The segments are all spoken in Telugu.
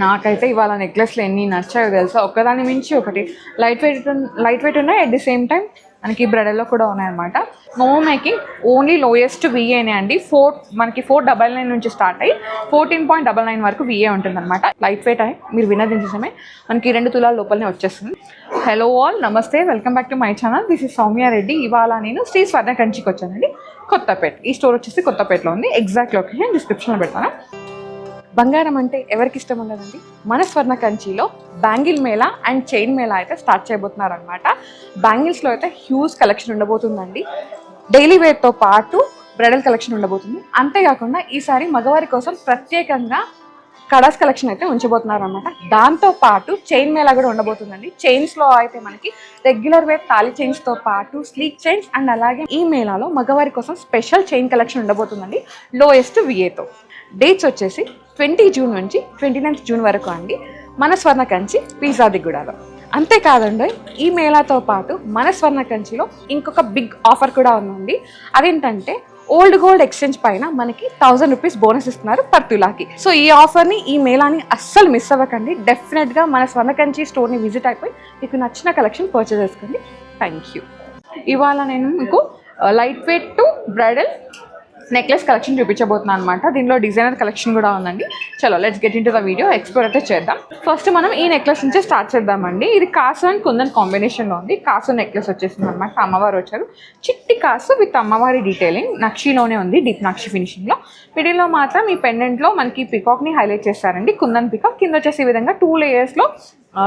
నాకైతే ఇవాళ నెక్లెస్లు ఎన్ని నచ్చాయో తెలుసా, ఒక్కదాని మించి ఒకటి. లైట్ వెయిట్ ఉన్నాయి, అట్ ది సేమ్ టైం మనకి బ్రైడల్లో కూడా ఉన్నాయన్నమాట. నో మేకింగ్, ఓన్లీ లోయెస్ట్ విఏనే అండి. మనకి 499 నుంచి స్టార్ట్ అయ్యి 14.99 వరకు విఏ ఉంటుందన్నమాట. లైట్ వెయిట్ అయ్యి మీరు విన్నది నిజమే, మనకి 2 తులాల లోపలనే వచ్చేస్తుంది. హలో ఆల్, నమస్తే, welcome back to my channel. This is Soumya Reddy. ఇవాళ నేను శ్రీ స్వర్ణ కంచికి వచ్చానండి, కొత్తపేట. ఈ స్టోర్ వచ్చేసి కొత్తపేటలో ఉంది. ఎగ్జాక్ట్ లొకేషన్ డిస్క్రిప్షన్లో పెడతాను. బంగారం అంటే ఎవరికి ఇష్టం ఉండదండి. మన స్వర్ణ కంచిలో bangle Mela and chain Mela అయితే స్టార్ట్ చేయబోతున్నారు అనమాట. బ్యాంగిల్స్లో అయితే హ్యూజ్ కలెక్షన్ ఉండబోతుందండి. డైలీ వేర్తో పాటు బ్రైడల్ కలెక్షన్ ఉండబోతుంది. అంతేకాకుండా ఈసారి మగవారి కోసం ప్రత్యేకంగా కడాస్ కలెక్షన్ అయితే ఉంచబోతున్నారు అనమాట. దాంతో పాటు చైన్ మేళా కూడా ఉండబోతుందండి. చైన్స్లో అయితే మనకి రెగ్యులర్ వేర్ తాళి చైన్స్తో పాటు స్లీక్ చైన్స్ అండ్ అలాగే ఈ మేళాలో మగవారి కోసం స్పెషల్ చైన్ కలెక్షన్ ఉండబోతుందండి, లోయెస్ట్ విఏతో. డేట్స్ వచ్చేసి 20 జూన్ నుంచి 29 జూన్ వరకు అండి, మన స్వర్ణ కంచి పీజాదిగూడలో. అంతేకాదండి, ఈ మేళాతో పాటు మన స్వర్ణ కంచిలో ఇంకొక బిగ్ ఆఫర్ కూడా ఉందండి. అదేంటంటే ఓల్డ్ గోల్డ్ ఎక్స్చేంజ్ పైన మనకి 1000 రూపీస్ బోనస్ ఇస్తున్నారు పర్ తులాకి. సో ఈ ఆఫర్ని, ఈ మేళాని అస్సలు మిస్ అవ్వకండి. డెఫినెట్గా మన స్వర్ణ కంచి స్టోర్ని విజిట్ అయిపోయి మీకు నచ్చిన కలెక్షన్ పర్చేస్ చేసుకోండి. Thank you. ఇవాళ నేను మీకు light weight to bridal necklace collection చూపించబోతున్నాను అనమాట. దీనిలో డిజైనర్ కలెక్షన్ కూడా ఉందండి. చలో let's get in to the video, explore అయితే చేద్దాం. ఫస్ట్ మనం ఈ నెక్లెస్ నుంచే స్టార్ట్ చేద్దామండి. ఇది కాసు అండ్ కుందన్ కాంబినేషన్లో ఉంది. కాసు నెక్లెస్ వచ్చేసింది అనమాట. అమ్మవారు వచ్చారు, చిట్టి కాసు విత్ అమ్మవారి డీటెయిలింగ్, నక్షిలోనే ఉంది, డీప్ నక్షి ఫినిషింగ్లో. మిడిల్లో మాత్రం ఈ పెండెంట్లో మనకి పికాక్ని హైలైట్ చేస్తారండి, కుందన్ పికాక్. కింద వచ్చేసి ఈ విధంగా 2 లేయర్స్లో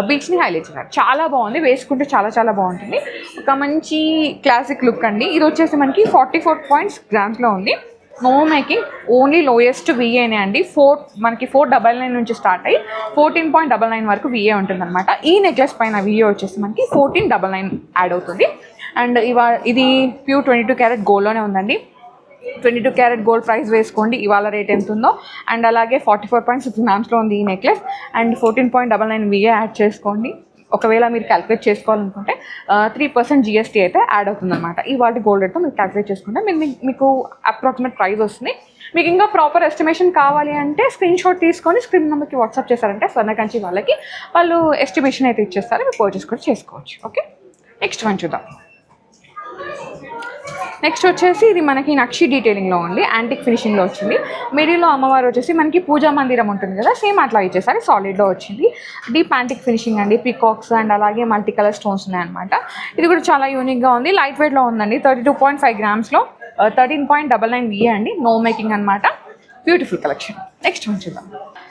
బీచ్ని హైలైట్ చేశారు. చాలా బాగుంది, వేసుకుంటే చాలా చాలా బాగుంటుంది. ఒక మంచి క్లాసిక్ లుక్ అండి. ఇది వచ్చేసి మనకి 44 గ్రామ్స్లో ఉంది. నో మేకింగ్, ఓన్లీ లోయెస్ట్ విఏనే అండి. మనకి 499 నుంచి స్టార్ట్ అయ్యి 14.99 వరకు విఏ ఉంటుందన్నమాట. ఈ నెక్లెస్ పైన విఏ వచ్చేసి మనకి 1499 యాడ్ అవుతుంది. అండ్ ఇది ప్యూర్ 22 క్యారెట్ గోల్డ్లోనే ఉందండి. 22 క్యారెట్ గోల్డ్ ప్రైస్ వేసుకోండి ఇవాళ రేట్ ఎంత ఉందో. అండ్ అలాగే 44.6 గ్రామ్స్లో ఉంది ఈ నెక్లెస్. అండ్ 14.99 విఏ యాడ్ చేసుకోండి. ఒకవేళ మీరు క్యాలిక్యులేట్ చేసుకోవాలనుకుంటే 3% జిఎస్టీ అయితే యాడ్ అవుతుందన్నమాట. ఇవాళ గోల్డ్ రేట్తో మీరు క్యాలిక్యులేట్ చేసుకుంటే మీకు అప్రాక్సిమేట్ ప్రైస్ వస్తుంది. మీకు ఇంకా ప్రాపర్ ఎస్టిమేషన్ కావాలి అంటే స్క్రీన్ షాట్ తీసుకొని స్క్రీన్ నెంబర్కి వాట్సాప్ చేశారంటే స్వర్ణ కంచి వాళ్ళకి వాళ్ళు ఎస్టిమేషన్ అయితే ఇచ్చేస్తారు. మీరు పర్చేస్ కూడా చేసుకోవచ్చు. ఓకే, నెక్స్ట్ వన్ చూద్దాం. నెక్స్ట్ వచ్చేసి ఇది మనకి నక్షి డీటెయిలింగ్లో ఉంది, యాంటిక్ ఫినిషింగ్లో వచ్చింది. మిడిల్లో అమ్మవారు వచ్చేసి మనకి పూజా మందిరం ఉంటుంది కదా, సేమ్ అట్లా ఇచ్చేసరి సాలిడ్లో వచ్చింది. డీప్ యాంటిక్ ఫినిషింగ్ అండి, పీకాక్స్ అండ్ అలాగే మల్టీ కలర్ స్టోన్స్ ఉన్నాయన్నమాట. ఇది కూడా చాలా యూనిక్గా ఉంది, లైట్ వెయిట్లో ఉందండి. 32.5 గ్రామ్స్లో 13.99 విఏ అండి. నో మేకింగ్ అనమాట. Beautiful collection. నెక్స్ట్ వన్ చూద్దాం.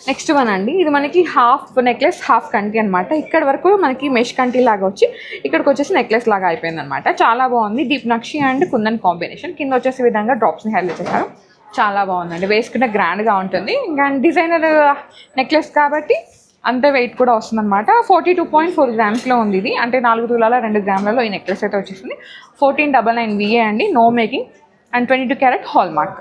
నెక్స్ట్ వన్ అండి, ఇది మనకి హాఫ్ నెక్లెస్ హాఫ్ కంటి అనమాట. ఇక్కడ వరకు మనకి మెష్ కంటి లాగా వచ్చి ఇక్కడికి వచ్చేసి నెక్లెస్ లాగా అయిపోయింది అనమాట. చాలా బాగుంది, deep nakshi and kundan combination. కింద వచ్చేసి విధంగా డ్రాప్స్ని హైలైట్ చేశారు. చాలా బాగుందండి, వేసుకుంటే గ్రాండ్గా ఉంటుంది. ఇంకా డిజైనర్ నెక్లెస్ కాబట్టి అంతే వెయిట్ కూడా వస్తుంది అనమాట. 42.4 గ్రామ్స్లో ఉంది ఇది, అంటే 4 తులాల 2 గ్రాములలో ఈ నెక్లెస్ అయితే వచ్చేసింది. 1499 విఏ అండి. No making and 22 carat hallmark.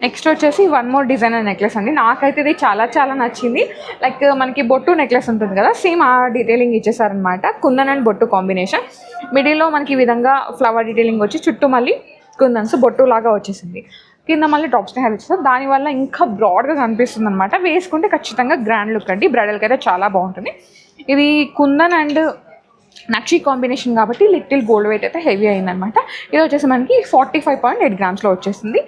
Next వచ్చేసి వన్ మోర్ డిజైనర్ నెక్లెస్ అండి. నాకైతే ఇది చాలా చాలా నచ్చింది. లైక్ మనకి బొట్టు నెక్లెస్ ఉంటుంది కదా, సేమ్ ఆ డీటెయిలింగ్ ఇచ్చేసారనమాట. కుందన్ అండ్ బొట్టు కాంబినేషన్. మిడిల్లో మనకి ఈ విధంగా ఫ్లవర్ డీటెయిలింగ్ వచ్చి చుట్టూ మళ్ళీ కుందన్స్ బొట్టు లాగా వచ్చేసింది. కింద మళ్ళీ డ్రాప్స్ని హెల్ప్ చేస్తారు. దానివల్ల ఇంకా బ్రాడ్గా కనిపిస్తుంది అనమాట. వేసుకుంటే ఖచ్చితంగా గ్రాండ్ లుక్ అండి. బ్రైడల్కి అయితే చాలా బాగుంటుంది. ఇది కుందన్ అండ్ నక్షి కాంబినేషన్ కాబట్టి లిటిల్ గోల్డ్ వెయిట్ అయితే హెవీ అయిందనమాట. ఇది వచ్చేసి మనకి 45.8 గ్రామ్స్లో వచ్చేసింది.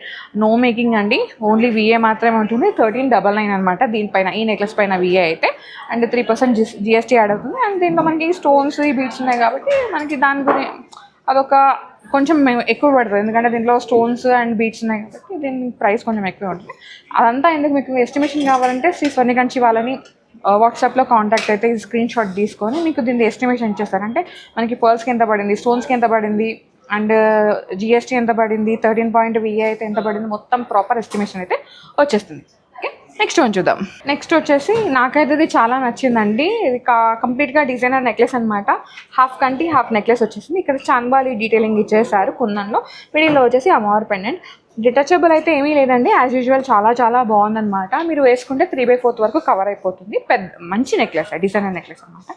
నో మేకింగ్ అండి, ఓన్లీ విఏ మాత్రమే ఉంటుంది. 1399 అనమాట దీనిపైన, ఈ నెక్లెస్ పైన విఏ అయితే. అండ్ 3% జిఎస్టీ యాడ్ అవుతుంది. అండ్ దీంట్లో మనకి స్టోన్స్ ఈ బీడ్స్ ఉన్నాయి కాబట్టి మనకి దాని గురించి అదొక కొంచెం ఎక్కువ పడుతుంది, ఎందుకంటే దీంట్లో స్టోన్స్ అండ్ బీడ్స్ ఉన్నాయి కాబట్టి దీని ప్రైస్ కొంచెం ఎక్కువ ఉంటుంది. అదంతా ఎందుకు, మీకు ఎస్టిమేషన్ కావాలంటే శ్రీ స్వర్ణ కంచి వాళ్ళని వాట్సాప్లో కాంటాక్ట్ అయితే ఈ స్క్రీన్ షాట్ తీసుకొని మీకు దీన్ని ఎస్టిమేషన్ ఇచ్చేస్తారు. అంటే మనకి పర్ల్స్కి ఎంత పడింది, స్టోన్స్కి ఎంత పడింది, అండ్ జిఎస్టీ ఎంత పడింది, 13 విఏ అయితే ఎంత పడింది, మొత్తం ప్రాపర్ ఎస్టిమేషన్ అయితే వచ్చేస్తుంది. ఓకే, నెక్స్ట్ వన్ చూద్దాం. నెక్స్ట్ వచ్చేసి నాకైతే ఇది చాలా నచ్చిందండి. ఇది కంప్లీట్గా డిజైనర్ నెక్లెస్ అనమాట. హాఫ్ కంటి హాఫ్ నెక్లెస్ వచ్చేసింది. ఇక్కడ చాన్బాలి డీటెయిలింగ్ ఇచ్చేసారు కుందన్లో. మిడిల్లో వచ్చేసి అమ్మవారి పెండెంట్. డిటాచబుల్ అయితే ఏమీ లేదండి, యాజ్ యూజువల్ చాలా చాలా బాగుందన్నమాట. మీరు వేసుకుంటే 3/4 వరకు కవర్ అయిపోతుంది. మంచి నెక్లెస్, డిజైనర్ నెక్లెస్ అనమాట.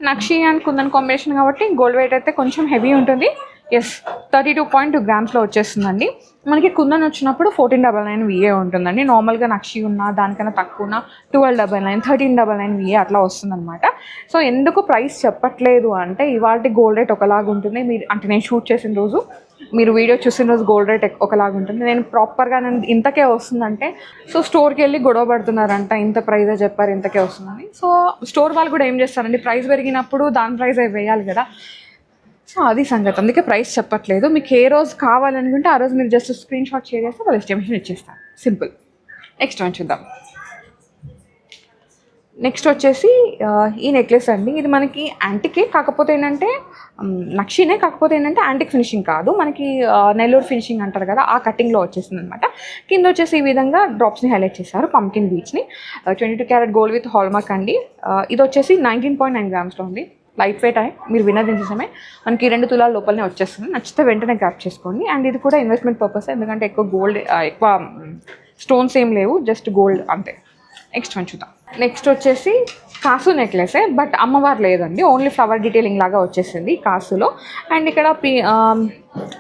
నక్షి అండ్ కుందన్ కాంబినేషన్ కాబట్టి గోల్డ్ వెయిట్ అయితే కొంచెం హెవీ ఉంటుంది. ఎస్ 32.2 గ్రామ్స్లో వచ్చేస్తుందండి. మనకి కుందన్ వచ్చినప్పుడు 1499 VA ఉంటుందండి. నార్మల్గా నక్షి ఉన్న దానికన్నా తక్కువ 1299, 1399 VA అట్లా వస్తుందన్నమాట. సో ఎందుకు ప్రైస్ చెప్పట్లేదు అంటే ఇవాళ గోల్డ్ రేట్ ఒకలాగా ఉంటుంది. మీరు అంటే నేను షూట్ చేసిన రోజు, మీరు వీడియో చూసిన రోజు గోల్డ్ రేట్ ఒకలాగా ఉంటుంది. నేను ప్రాపర్గా ఇంతకే వస్తుందంటే సో స్టోర్కి వెళ్ళి గొడవ పడుతున్నారంట, ఇంత ప్రైజే చెప్పారు ఇంతకే వస్తుందని. సో స్టోర్ వాళ్ళు కూడా ఏం చేస్తారండి, ప్రైస్ పెరిగినప్పుడు దాని ప్రైస్ వేయాలి కదా. సో అది సంగతి, అందుకే ప్రైస్ చెప్పట్లేదు. మీకు ఏ రోజు కావాలనుకుంటే ఆ రోజు మీరు జస్ట్ స్క్రీన్ షాట్ షేర్ చేస్తే వాళ్ళు ఎస్టిమేషన్ ఇచ్చేస్తారు, సింపుల్. నెక్స్ట్ వన్ చూద్దాం. నెక్స్ట్ వచ్చేసి ఈ నెక్లెస్ అండి. ఇది మనకి యాంటికే, కాకపోతే ఏంటంటే నక్షినే, కాకపోతే ఏంటంటే యాంటిక్ ఫినిషింగ్ కాదు, మనకి నెల్లూరు ఫినిషింగ్ అంటారు కదా ఆ కటింగ్లో వచ్చేసింది అనమాట. కింద వచ్చేసి ఈ విధంగా డ్రాప్స్ని హైలైట్ చేశారు, పంకిన్ బీచ్ని. 22 క్యారెట్ గోల్డ్ విత్ హాల్మార్క్ అండి. ఇది వచ్చేసి 19.9 గ్రామ్స్లో ఉంది. లైట్ వెయిట్ అయ్యి మీరు విన్నది నిజమే, మనకి 2 తులాల లోపలనే వచ్చేస్తుంది. నచ్చితే వెంటనే గ్రాప్ చేసుకోండి. అండ్ ఇది కూడా ఇన్వెస్ట్మెంట్ పర్పస్, ఎందుకంటే ఎక్కువ స్టోన్స్ ఏం లేవు, జస్ట్ గోల్డ్ అంతే. నెక్స్ట్ వన్ చూద్దాం. నెక్స్ట్ వచ్చేసి కాసు నెక్లెసే, బట్ అమ్మవారు లేదండి, ఓన్లీ ఫ్లవర్ డీటెయిలింగ్ లాగా వచ్చేసింది కాసులో. అండ్ ఇక్కడ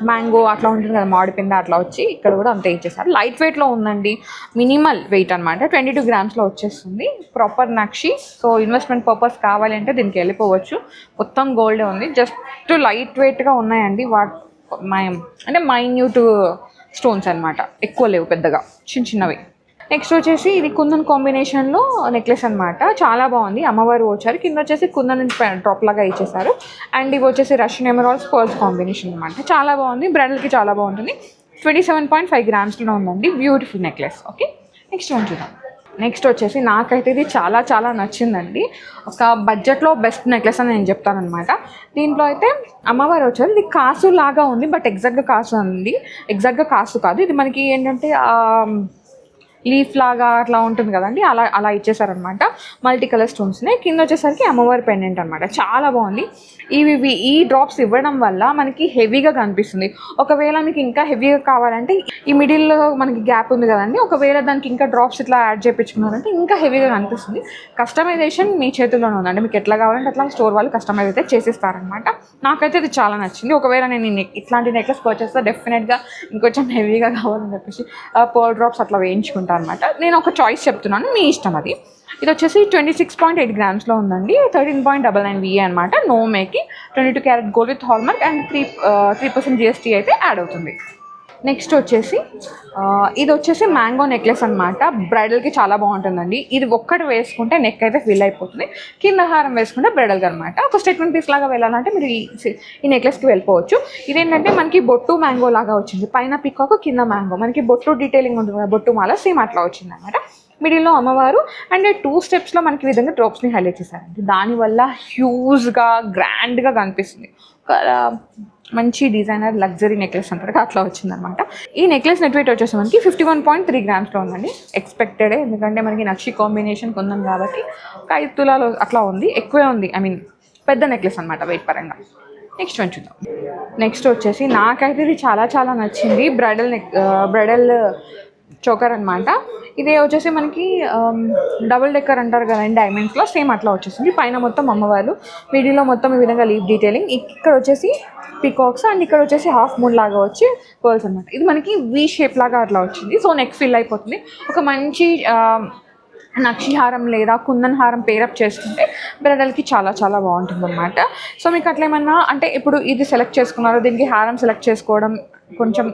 మ్యాంగో అట్లా ఉంటుంది కదా, మామిడిపింద అట్లా వచ్చి ఇక్కడ కూడా అంతే ఇచ్చేసారు. లైట్ వెయిట్లో ఉందండి, మినిమల్ వెయిట్ అనమాట. 22 గ్రామ్స్లో వచ్చేస్తుంది, ప్రాపర్ నక్షి. సో ఇన్వెస్ట్మెంట్ పర్పస్ కావాలి అంటే దీనికి వెళ్ళిపోవచ్చు. మొత్తం గోల్డే ఉంది, జస్ట్ లైట్ వెయిట్గా ఉన్నాయండి. అంటే మైన్యూట్ స్టోన్స్ అనమాట, ఎక్కువ లేవు, పెద్దగా చిన్నవి. నెక్స్ట్ వచ్చేసి ఇది కుందన్ కాంబినేషన్లో నెక్లెస్ అనమాట, చాలా బాగుంది. అమ్మవారు వచ్చారు, కింద వచ్చేసి కుందన్ డ్రాప్ లాగా ఇచ్చేసారు. అండ్ ఇవి వచ్చేసి రష్యన్ ఎమరాల్డ్స్ పర్ల్స్ కాంబినేషన్ అనమాట, చాలా బాగుంది. బ్రైడల్కి చాలా బాగుంటుంది. 27.5 గ్రామ్స్లో ఉందండి, beautiful necklace. Okay, next one చూద్దాం. నెక్స్ట్ వచ్చేసి నాకైతే ఇది చాలా చాలా నచ్చిందండి. ఒక బడ్జెట్లో బెస్ట్ నెక్లెస్ అని నేను చెప్తానమాట. దీంట్లో అయితే అమ్మవారు వచ్చారు, ఇది కాసు లాగా ఉంది, బట్ ఎగ్జాక్ట్గా కాసు అండి, ఎగ్జాక్ట్గా కాసు కాదు. ఇది మనకి ఏంటంటే లీఫ్ లాగా అట్లా ఉంటుంది కదండి, అలా ఇచ్చేసారనమాట. Multi colour స్టోన్స్ని. కింద వచ్చేసరికి అమ్మవారి పెండెంట్ అనమాట, చాలా బాగుంది. ఈ డ్రాప్స్ ఇవ్వడం వల్ల మనకి హెవీగా కనిపిస్తుంది. ఒకవేళ మీకు ఇంకా హెవీగా కావాలంటే ఈ మిడిల్లో మనకి గ్యాప్ ఉంది కదండి, ఒకవేళ దానికి ఇంకా డ్రాప్స్ ఇట్లా యాడ్ చేయించుకున్నారంటే ఇంకా హెవీగా కనిపిస్తుంది. కస్టమైజేషన్ మీ చేతుల్లోనే ఉందండి, మీకు ఎట్లా కావాలంటే అట్లా స్టోర్ వాళ్ళు కస్టమైజ్ అయితే చేసిస్తారనమాట. నాకైతే ఇది చాలా నచ్చింది. ఒకవేళ నేను ఇట్లాంటి నెక్లెస్ పర్చేస్ చేస్తే డెఫినెట్గా ఇంకొంచెం హెవీగా కావాలని చెప్పేసి పర్ల్ డ్రాప్స్ అట్లా వేయించుకుంటాను అనమాట. నేను ఒక చాయిస్ చెప్తున్నాను, మీ ఇష్టం అది. ఇది వచ్చేసి 26.8 గ్రామ్స్లో ఉందండి, 13.99 VA అనమాట. No making, 22 carat gold with hallmark and 3% GST అయితే యాడ్ అవుతుంది. నెక్స్ట్ వచ్చేసి ఇది వచ్చేసి మ్యాంగో నెక్లెస్ అనమాట. బ్రైడల్కి చాలా బాగుంటుందండి. ఇది ఒక్కటి వేసుకుంటే నెక్ అయితే ఫిల్ అయిపోతుంది, కింద హారం వేసుకుంటే బ్రైడల్గా అనమాట. ఒక స్టేట్మెంట్ పీస్ లాగా వెళ్ళాలంటే మీరు ఈ నెక్లెస్కి వెళ్ళిపోవచ్చు. ఇదేంటంటే మనకి బొట్టు మ్యాంగో లాగా వచ్చింది, పైన పికాక్ కింద మ్యాంగో, మనకి బొట్టు డీటెయిలింగ్ ఉంటుంది కదా, బొట్టు మాల సేమ్ అట్లా వచ్చింది అనమాట. మిడిల్లో అమ్మవారు అండ్ 2 స్టెప్స్లో మనకి ఈ విధంగా డ్రాప్స్ని హైలైట్ చేశారండి. దానివల్ల హ్యూజ్గా గ్రాండ్గా కనిపిస్తుంది. మంచి డిజైనర్ లగ్జరీ నెక్లెస్ అంటారు అట్లా వచ్చిందనమాట. ఈ నెక్లెస్ నెట్ వెయిట్ వచ్చేసి మనకి 51.3 గ్రామ్స్లో ఉందండి. ఎక్స్పెక్టెడే, ఎందుకంటే మనకి నక్షి కాంబినేషన్ కొందాం కాబట్టి 5 తులాలు అట్లా ఉంది, ఎక్కువే ఉంది. పెద్ద నెక్లెస్ అనమాట వెయిట్ పరంగా. నెక్స్ట్ వన్ చూద్దాం. నెక్స్ట్ వచ్చేసి నాకైతే ఇది చాలా చాలా నచ్చింది. బ్రైడల్ చోకర్ అనమాట. ఇది వచ్చేసి మనకి డబుల్ డెక్కర్ అంటారు కదండి డైమండ్స్లో, సేమ్ అట్లా వచ్చేసింది. పైన మొత్తం అమ్మవారు, మిడిల్లో మొత్తం ఈ విధంగా లీఫ్ డీటెయిలింగ్, ఇక్కడ వచ్చేసి పికాక్స్ అండ్ ఇక్కడ వచ్చేసి హాఫ్ మూన్ లాగా వచ్చి పర్ల్స్ అనమాట. ఇది మనకి వీ షేప్ లాగా అట్లా వచ్చింది. సో నెక్ ఫిల్ అయిపోతుంది. ఒక మంచి నక్షి హారం లేదా కుందన్ హారం పేరప్ చేసుకుంటే బ్రైడల్కి చాలా చాలా బాగుంటుంది అనమాట. సో మీకు అట్లా ఏమన్నా అంటే ఇప్పుడు ఇది సెలెక్ట్ చేసుకున్నారు, దీనికి హారం సెలెక్ట్ చేసుకోవడం కొంచెం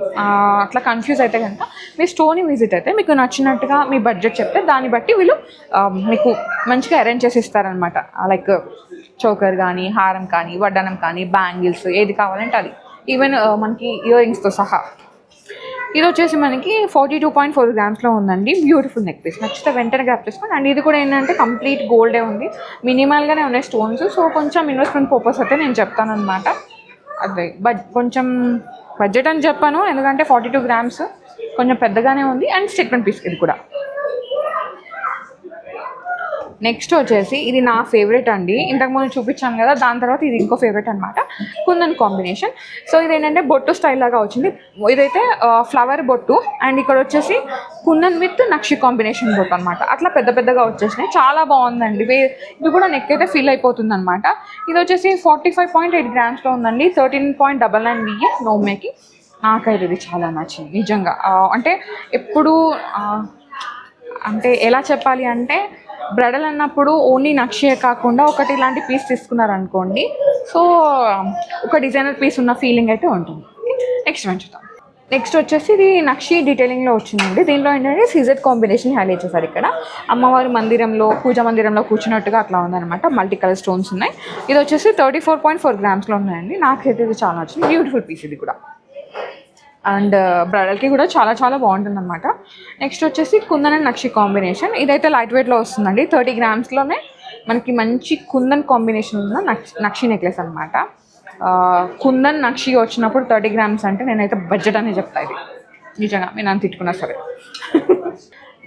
అట్లా కన్ఫ్యూజ్ అయితే కనుక మీ స్టోర్ని విజిట్ అయితే మీకు నచ్చినట్టుగా మీ బడ్జెట్ చెప్తే దాన్ని బట్టి వీళ్ళు మీకు మంచిగా అరేంజ్ చేసి ఇస్తారనమాట. లైక్ చోకర్ కానీ, హారం కానీ, వడ్డానం కానీ, బ్యాంగిల్స్, ఏది కావాలంటే అది, ఈవెన్ మనకి ఇయర్ రింగ్స్తో సహా. ఇది వచ్చేసి మనకి 42.4 గ్రామ్స్లో ఉందండి. బ్యూటిఫుల్ నెక్ పీస్, నచ్చితే వెంటనే గ్రాప్ చేసుకోండి. అండ్ ఇది కూడా ఏంటంటే కంప్లీట్ గోల్డే ఉంది, మినిమల్గానే ఉన్నాయి స్టోన్స్. సో కొంచెం ఇన్వెస్ట్మెంట్ పర్పస్ అయితే నేను చెప్తాను అనమాట. అదే కొంచెం బడ్జెట్ అని చెప్పాను, ఎందుకంటే 42 గ్రామ్స్ కొంచెం పెద్దగానే ఉంది. అండ్ స్టేట్మెంట్ పీస్ ఇది కూడా. నెక్స్ట్ వచ్చేసి ఇది నా ఫేవరెట్ అండి, ఇంతకుముందు చూపించాను కదా, దాని తర్వాత ఇది ఇంకో ఫేవరెట్ అనమాట, కుందన్ కాంబినేషన్. సో ఇది ఏంటంటే బొట్టు స్టైల్ లాగా వచ్చింది, ఇదైతే ఫ్లవర్ బొట్టు అండ్ ఇక్కడ వచ్చేసి కుందన్ విత్ నక్షి కాంబినేషన్ బొట్టు అనమాట. అట్లా పెద్ద పెద్దగా వచ్చేసినాయి, చాలా బాగుందండి. ఇది కూడా నెక్ అయితే ఫిల్ అయిపోతుంది అనమాట. ఇది వచ్చేసి 45.8 గ్రామ్స్లో ఉందండి, 13.99 VA నో మేకింగ్. నాకైతే ఇది చాలా నచ్చింది నిజంగా. అంటే ఎప్పుడు అంటే ఎలా చెప్పాలి అంటే, బ్రైడల్ అన్నప్పుడు ఓన్లీ నక్షియే కాకుండా ఒకటి ఇలాంటి పీస్ తీసుకున్నారనుకోండి, సో ఒక డిజైనర్ పీస్ ఉన్న ఫీలింగ్ అయితే ఉంటుంది. నెక్స్ట్ చూద్దాం. నెక్స్ట్ వచ్చేసి ఇది నక్షి డీటెయిలింగ్లో వచ్చిందండి. దీనిలో ఏంటంటే సీజెడ్ కాంబినేషన్ హైలైట్ చేశారు. ఇక్కడ అమ్మవారి మందిరంలో, పూజా మందిరంలో కూర్చున్నట్టుగా అట్లా ఉందన్నమాట. మల్టీ కలర్ స్టోన్స్ ఉన్నాయి. ఇది వచ్చేసి 34.4 గ్రామ్స్లో ఉన్నాయండి. నాకైతే ఇది చాలా నచ్చింది, బ్యూటిఫుల్ పీస్ ఇది కూడా. అండ్ బ్రైడల్కి కూడా చాలా చాలా బాగుంటుంది అనమాట. నెక్స్ట్ వచ్చేసి కుందన్ అండ్ నక్షి కాంబినేషన్. ఇదైతే లైట్ వెయిట్లో వస్తుందండి, 30 గ్రామ్స్లోనే మనకి మంచి కుందన్ కాంబినేషన్ ఉన్న నక్షి నెక్లెస్ అనమాట. కుందన్ నక్షి వచ్చినప్పుడు 30 గ్రామ్స్ అంటే నేనైతే బడ్జెట్ అనే చెప్తా, ఇది నిజంగా మీరు నన్ను తిట్టుకున్నా సరే.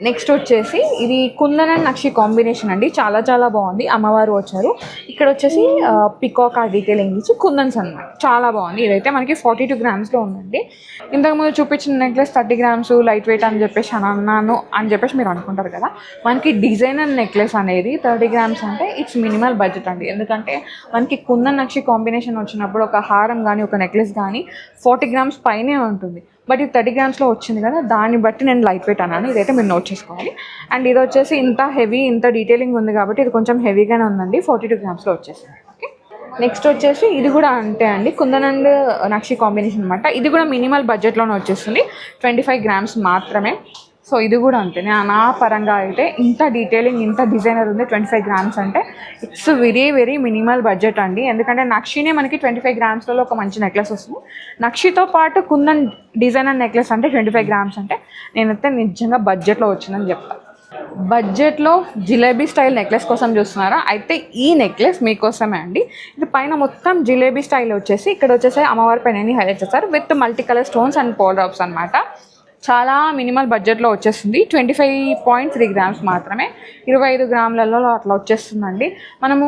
నెక్స్ట్ వచ్చేసి ఇది కుందన్ అండ్ నక్షి కాంబినేషన్ అండి, చాలా చాలా బాగుంది. అమ్మవారు వచ్చారు, ఇక్కడ వచ్చేసి పికాక్ ఆ డీటెయిలింగ్ ఇచ్చి కుందన్స్ అనమాట, చాలా బాగుంది. ఇదైతే మనకి 42 గ్రామ్స్లో ఉందండి. ఇంతకుముందు చూపించిన నెక్లెస్ 30 గ్రామ్స్ లైట్ వెయిట్ అని చెప్పేసి అన్నాను అని చెప్పేసి మీరు అనుకుంటారు కదా. మనకి డిజైనర్ నెక్లెస్ అనేది 30 గ్రామ్స్ అంటే ఇట్స్ మినిమల్ బడ్జెట్ అండి. ఎందుకంటే మనకి కుందన్ నక్షి కాంబినేషన్ వచ్చినప్పుడు ఒక హారం కానీ ఒక నెక్లెస్ కానీ 40 గ్రామ్స్ పైనే ఉంటుంది. బట్ ఇది 30 గ్రామ్స్లో వచ్చింది కదా, దాన్ని బట్టి నేను లైట్ వెయిట్ అన్నాను. ఇదైతే మీరు నోట్ చేసుకోవాలి. అండ్ ఇది వచ్చేసి ఇంత హెవీ, ఇంత డీటెయిలింగ్ ఉంది కాబట్టి ఇది కొంచెం హెవీగానే ఉందండి, 42 గ్రామ్స్లో వచ్చేసింది. ఓకే, నెక్స్ట్ వచ్చేసి ఇది కూడా అంతే అండి, కుందన్ అండ్ నక్షి కాంబినేషన్ అనమాట. ఇది కూడా మినిమల్ బడ్జెట్లోనే వచ్చేస్తుంది, 25 గ్రామ్స్ మాత్రమే. సో ఇది కూడా అంతే, నా పరంగా అయితే ఇంత డీటెయిలింగ్, ఇంత డిజైనర్ ఉంది, 25 గ్రామ్స్ అంటే it's very very minimal budget అండి. ఎందుకంటే నక్షినే మనకి 25 గ్రామ్స్లలో ఒక మంచి నెక్లెస్ వస్తుంది. నక్షితో పాటు కుందన్ డిజైనర్ నెక్లెస్ అంటే 25 గ్రామ్స్ అంటే నేనైతే నిజంగా బడ్జెట్లో వచ్చిందని చెప్తాను. బడ్జెట్లో జిలేబీ స్టైల్ నెక్లెస్ కోసం చూస్తున్నారా, అయితే ఈ నెక్లెస్ మీకోసమే అండి. ఇది పైన మొత్తం జిలేబీ స్టైల్ వచ్చేసి, ఇక్కడ వచ్చేసి అమ్మవారి పైన హైలైట్ చేస్తారు with multi colour stones and pole drops అనమాట. చాలా మినిమల్ బడ్జెట్లో వచ్చేస్తుంది, 25.3 గ్రామ్స్ మాత్రమే, 25 గ్రాములలో అట్లా వచ్చేస్తుందండి. మనము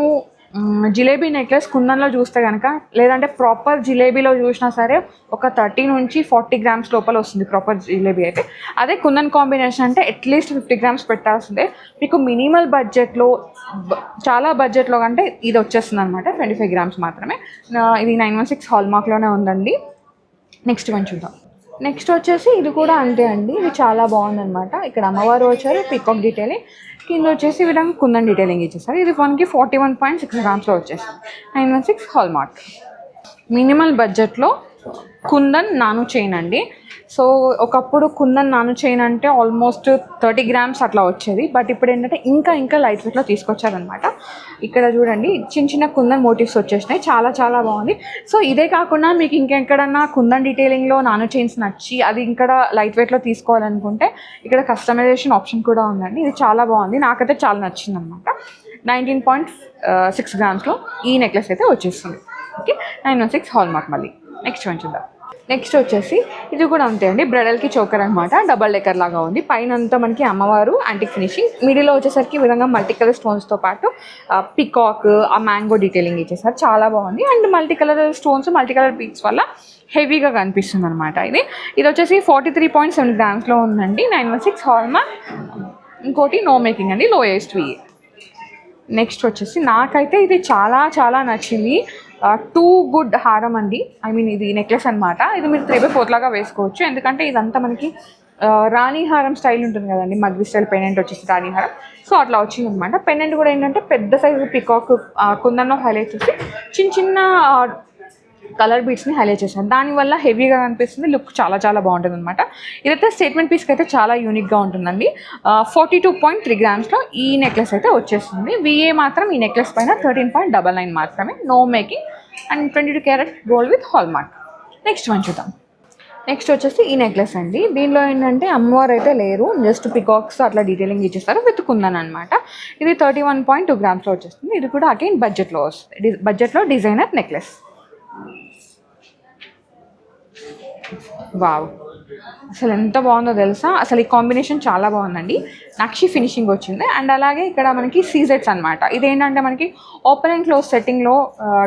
జిలేబీ నెక్లెస్ కుందన్లో చూస్తే కనుక, లేదంటే ప్రాపర్ జిలేబీలో చూసినా సరే ఒక 30 నుంచి 40 గ్రామ్స్ లోపల వస్తుంది ప్రాపర్ జిలేబీ అయితే. అదే కుందన్ కాంబినేషన్ అంటే అట్లీస్ట్ 50 గ్రామ్స్ పెట్టాల్సిందే. మీకు మినిమల్ బడ్జెట్లో, చాలా బడ్జెట్లో కంటే ఇది వచ్చేస్తుంది అనమాట, 25 గ్రామ్స్ మాత్రమే. ఇది 916 హాల్మార్క్లోనే ఉందండి. నెక్స్ట్ వన్ చూద్దాం. నెక్స్ట్ వచ్చేసి ఇది కూడా అంతే అండి, ఇది చాలా బాగుందన్నమాట. ఇక్కడ అమ్మవారు వచ్చారు, పికాక్ డీటెయిలింగ్, కింద వచ్చేసి ఈ విధంగా కుందన్ డీటెయిలింగ్ ఇచ్చేసారు. ఇది మనకి 41.6 గ్రామ్స్లో వచ్చేసింది, 916 హాల్మార్క్. మినిమల్ బడ్జెట్లో కుందన్ నాను చైన్ అండి. సో ఒకప్పుడు కుందన్ నాను చైన్ అంటే ఆల్మోస్ట్ 30 గ్రామ్స్ అట్లా వచ్చేది, బట్ ఇప్పుడు ఏంటంటే ఇంకా లైట్ వెయిట్లో తీసుకొచ్చారనమాట. ఇక్కడ చూడండి చిన్న చిన్న కుందన్ మోటివ్స్ వచ్చేసినాయి, చాలా చాలా బాగుంది. సో ఇదే కాకుండా మీకు ఇంకెక్కడన్నా కుందన్ డీటెయిలింగ్లో నాను చైన్స్ నచ్చి అది ఇంకా లైట్ వెయిట్లో తీసుకోవాలనుకుంటే ఇక్కడ కస్టమైజేషన్ ఆప్షన్ కూడా ఉందండి. ఇది చాలా బాగుంది, నాకైతే చాలా నచ్చింది అనమాట. 19.6 గ్రామ్స్లో ఈ నెక్లెస్ అయితే వచ్చేస్తుంది. Okay, 916 hallmark. మళ్ళీ నెక్స్ట్ వన్ చూద్దాం. నెక్స్ట్ వచ్చేసి ఇది కూడా అంతే అండి, బ్రైడల్కి చోకర్ అనమాట, డబల్ డెకర్ లాగా ఉంది. పైన అంతా మనకి అమ్మవారు యాంటిక్ ఫినిషింగ్, మిడిల్లో వచ్చేసరికి ఈ విధంగా మల్టీ కలర్ స్టోన్స్తో పాటు పికాక్, ఆ మ్యాంగో డీటెయిలింగ్ ఇచ్చేసారు, చాలా బాగుంది. And multi colour stones, multi colour beads వల్ల హెవీగా కనిపిస్తుంది అనమాట. ఇది వచ్చేసి 43.7 గ్రామ్స్లో ఉందండి, 916 హాల్మార్క్. ఇంకోటి నో మేకింగ్ అండి, లోయెస్ట్ VA. నెక్స్ట్ వచ్చేసి నాకైతే ఇది చాలా చాలా నచ్చింది, టూ గుడ్ హారం అండి. ఐ మీన్ ఇది నెక్లెస్ అనమాట. ఇది మీరు 3/4 లాగా వేసుకోవచ్చు, ఎందుకంటే ఇదంతా మనకి రాణి హారం స్టైల్ ఉంటుంది కదండి, మగ్వి స్టైల్ పెండెంట్ వచ్చేసి రాణి హారం. సో అట్లా వచ్చింది అనమాట. పెండెంట్ కూడా ఏంటంటే పెద్ద సైజు పికాక్ కుందన్లో హైలైట్ చేసి చిన్న చిన్న కలర్ బీడ్స్ని హైలైట్ చేశాను, దానివల్ల హెవీగా కనిపిస్తుంది, లుక్ చాలా చాలా బాగుంటుంది అనమాట. ఇదైతే స్టేట్మెంట్ పీస్కి అయితే చాలా యూనిక్గా ఉంటుందండి. 42.3 గ్రామ్స్లో ఈ నెక్లెస్ అయితే వచ్చేస్తుంది. VA మాత్రం ఈ నెక్లెస్ పైన 13.99 మాత్రమే, no making and 22 carat gold with hallmark. Next one చూద్దాం. నెక్స్ట్ వచ్చేసి ఈ నెక్లెస్ అండి. దీనిలో ఏంటంటే అమ్మవారు అయితే లేరు, జస్ట్ పికాక్స్ అట్లా డీటెయిలింగ్ ఇచ్చేస్తారు విత్ కుందన్ అనమాట. ఇది 31.2 గ్రామ్స్లో వచ్చేస్తుంది. ఇది కూడా అగైన్ బడ్జెట్లో వస్తుంది, బడ్జెట్లో డిజైనర్ నెక్లెస్. వావ్, అసలు ఎంత బాగుందో తెలుసా, అసలు ఈ కాంబినేషన్ చాలా బాగుందండి. నక్షి ఫినిషింగ్ వచ్చింది. అండ్ అలాగే ఇక్కడ మనకి సీజెట్స్ అనమాట. ఇదేంటంటే మనకి ఓపెన్ అండ్ క్లోజ్ సెట్టింగ్లో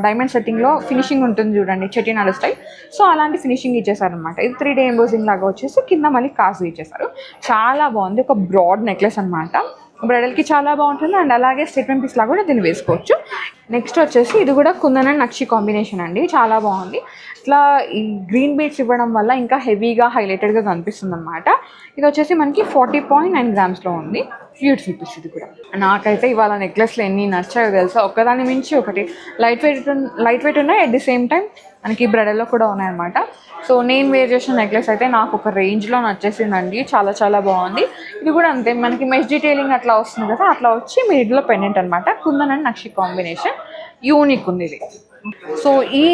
డైమండ్ సెట్టింగ్లో ఫినిషింగ్ ఉంటుంది చూడండి, చెట్టినాడు స్టైల్. సో అలాంటి ఫినిషింగ్ ఇచ్చేసారనమాట. ఇది 3D ఎంబోజింగ్ లాగా వచ్చేసి కింద మళ్ళీ కాసు ఇచ్చేసారు. చాలా బాగుంది. ఒక బ్రాడ్ నెక్లెస్ అనమాట. బ్రైడల్కి చాలా బాగుంటుంది. అండ్ అలాగే స్టేట్మెంట్ పీస్ లాగా కూడా దీన్ని వేసుకోవచ్చు. నెక్స్ట్ వచ్చేసి ఇది కూడా కుందన్ అండ్ నక్షి కాంబినేషన్ అండి. చాలా బాగుంది. ఇట్లా ఈ గ్రీన్ బీడ్స్ ఇవ్వడం వల్ల ఇంకా హెవీగా హైలైటెడ్గా కనిపిస్తుంది అనమాట. ఇది వచ్చేసి మనకి 40.9 గ్రామ్స్లో ఉంది. బ్యూటిఫుల్ పీస్ ఇది కూడా. నాకైతే ఇవాళ నెక్లెస్లు ఎన్ని నచ్చాయో తెలుసా, ఒకదాని మించి ఒకటి. లైట్ వెయిట్ ఉన్నాయి, అట్ ది సేమ్ టైం మనకి బ్రైడల్లో కూడా ఉన్నాయన్నమాట. సో నేను వేర్ చేసిన నెక్లెస్ అయితే నాకు ఒక రేంజ్లో నచ్చేసిందండి. చాలా చాలా బాగుంది. ఇది కూడా అంతే, మనకి మెష్ డీటెయిలింగ్ అట్లా వస్తుంది కదా, అట్లా వచ్చి మిడిల్లో పెండెంట్ అనమాట. Kundan and nakshi combination unique ఉంది ఇది. సో ఈ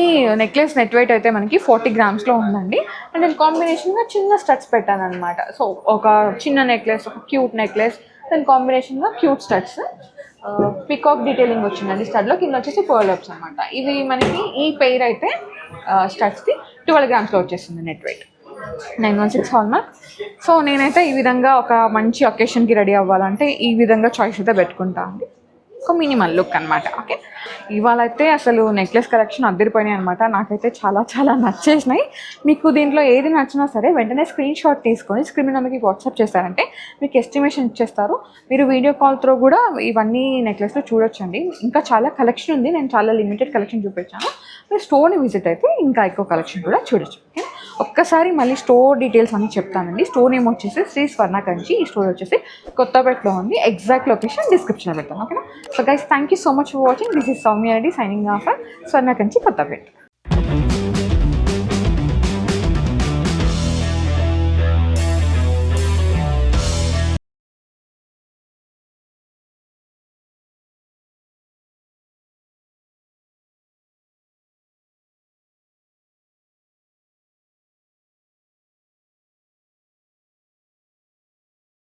నెక్లెస్ నెట్ వెయిట్ అయితే మనకి 40 గ్రామ్స్లో ఉందండి. అండ్ నేను కాంబినేషన్గా చిన్న స్టడ్స్ పెట్టాను అనమాట. సో ఒక చిన్న నెక్లెస్, ఒక క్యూట్ నెక్లెస్, దాని కాంబినేషన్గా క్యూట్ స్టడ్స్, పికాక్ డీటెయిలింగ్ వచ్చిందండి స్టడ్లో. కింద వచ్చేసి పర్ల్ వర్క్స్ అనమాట. ఇవి మనకి ఈ పెయిర్ అయితే స్టడ్స్కి 12 గ్రామ్స్లో వచ్చేస్తుంది నెట్ వెయిట్. 916 హాల్మార్క్. సో నేనైతే ఈ విధంగా ఒక మంచి ఒకేషన్కి రెడీ అవ్వాలంటే ఈ విధంగా చాయిస్ అయితే పెట్టుకుంటాను అండి. ఒక మినిమల్ లుక్ అనమాట. ఓకే, ఇవాళ అయితే అసలు నెక్లెస్ కలెక్షన్ అద్దరిపోయినాయి అనమాట. నాకైతే చాలా చాలా నచ్చేసినాయి. మీకు దీంట్లో ఏది నచ్చినా సరే వెంటనే స్క్రీన్ షాట్ తీసుకొని స్క్రీన్ నెంబర్కి వాట్సాప్ చేస్తారంటే మీకు ఎస్టిమేషన్ ఇచ్చేస్తారు. మీరు వీడియో కాల్ త్రూ కూడా ఇవన్నీ నెక్లెస్లో చూడొచ్చండి. ఇంకా చాలా కలెక్షన్ ఉంది. నేను చాలా లిమిటెడ్ కలెక్షన్ చూపించాను. మీరు స్టోర్ని విజిట్ అయితే ఇంకా ఎక్కువ కలెక్షన్ కూడా చూడొచ్చు. ఓకే, ఒక్కసారి మళ్ళీ స్టోర్ డీటెయిల్స్ అన్ని చెప్తానండి. స్టోర్ నేమ్ వచ్చేసి శ్రీ స్వర్ణ కంచి. ఈ స్టోర్ వచ్చేసి కొత్తపేటలో ఉంది. ఎగ్జాక్ట్ లొకేషన్ డిస్క్రిప్షన్లో పెడతాను. ఓకేనా. So guys, thank you so much for watching. This is Soumya Reddy signing off Swarna Kanchi, Kothapeta.